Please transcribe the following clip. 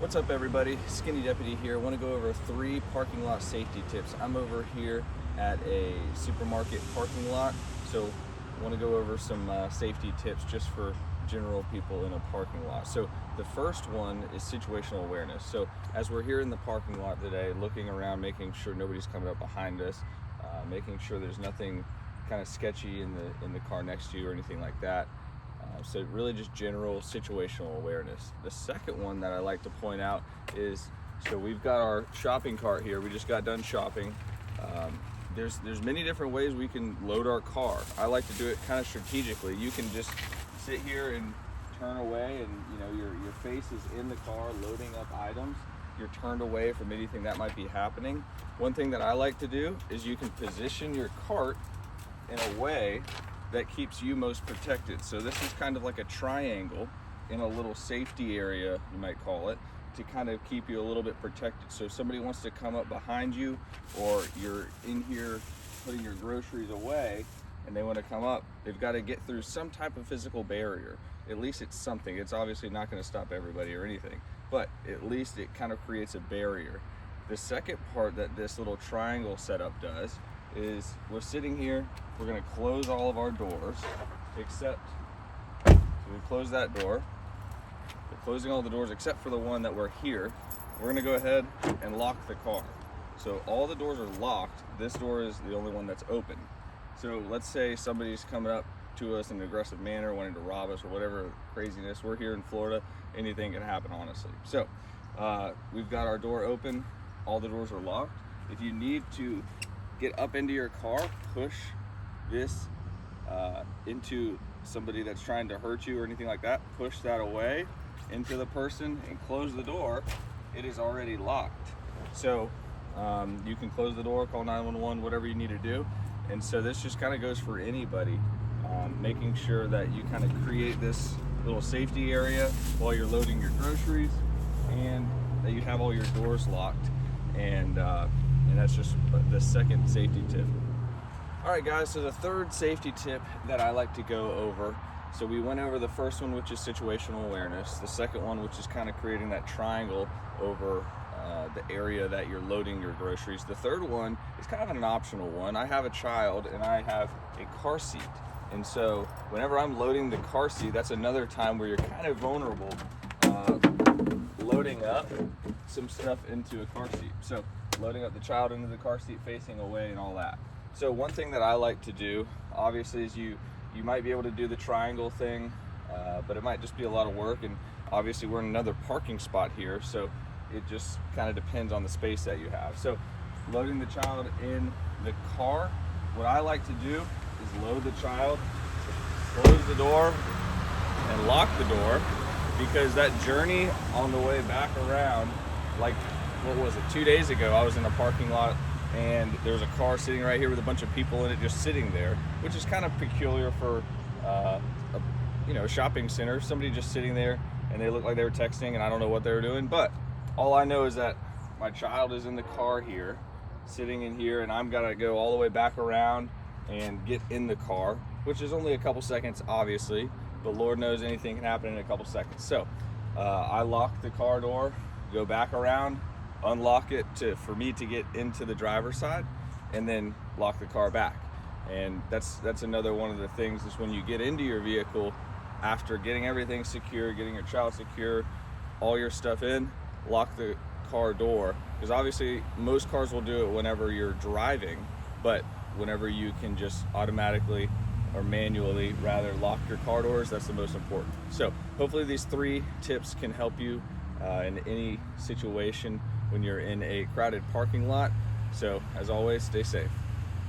What's up, everybody? Skinny Deputy here. I want to go over 3 parking lot safety tips. I'm over here at a supermarket parking lot, so I want to go over some safety tips just for general people in a parking lot. So the first one is situational awareness. So as we're here in the parking lot today, looking around, making sure nobody's coming up behind us, making sure there's nothing kind of sketchy in the car next to you or anything like that. So really just general situational awareness. The second one that I like to point out is, so we've got our shopping cart here. We just got done shopping. There's many different ways we can load our car. I like to do it kind of strategically. You can just sit here and turn away, and your face is in the car loading up items. You're turned away from anything that might be happening. One thing that I like to do is you can position your cart in a way that keeps you most protected. So this is kind of like a triangle in a little safety area, you might call it, to kind of keep you a little bit protected. So if somebody wants to come up behind you, or you're in here putting your groceries away and they want to come up, they've got to get through some type of physical barrier. At least it's something. It's obviously not going to stop everybody or anything, but at least it kind of creates a barrier. The second part that this little triangle setup does is, we're sitting here, we're going to close all of our doors, except, so we close that door, we're closing all the doors except for the one that we're here. We're going to go ahead and lock the car. So all the doors are locked, this door is the only one that's open. So let's say somebody's coming up to us in an aggressive manner, wanting to rob us or whatever craziness. We're here in Florida, anything can happen, honestly. So we've got our door open, all the doors are locked. If you need to get up into your car, push this into somebody that's trying to hurt you or anything like that, push that away into the person and close the door. It is already locked. So you can close the door, call 911, whatever you need to do. And so this just kind of goes for anybody, making sure that you kind of create this little safety area while you're loading your groceries, and that you have all your doors locked. And that's just the second safety tip. All right, guys, so the third safety tip that I like to go over, so we went over the first one, which is situational awareness. The second one, which is kind of creating that triangle over the area that you're loading your groceries. The third one is kind of an optional one. I have a child and I have a car seat. And so whenever I'm loading the car seat, that's another time where you're kind of vulnerable, loading up some stuff into a car seat. So loading up the child into the car seat, facing away, and all that. So one thing that I like to do, obviously, is you might be able to do the triangle thing, but it might just be a lot of work. And obviously we're in another parking spot here, so it just kind of depends on the space that you have. So loading the child in the car, what I like to do is load the child, close the door, and lock the door, because that journey on the way back around, like, what was it, 2 days ago, I was in a parking lot and there was a car sitting right here with a bunch of people in it just sitting there, which is kind of peculiar for a shopping center. Somebody just sitting there and they looked like they were texting, and I don't know what they were doing, but all I know is that my child is in the car here, sitting in here, and I'm gotta go all the way back around and get in the car, which is only a couple seconds, obviously, but Lord knows anything can happen in a couple seconds. So I lock the car door, go back around, unlock it for me to get into the driver's side, and then lock the car back. And that's another one of the things, is when you get into your vehicle, after getting everything secure, getting your child secure, all your stuff in, lock the car door, because obviously most cars will do it whenever you're driving, but whenever you can just automatically or manually rather lock your car doors, that's the most important. So hopefully these 3 tips can help you in any situation when you're in a crowded parking lot. So as always, stay safe.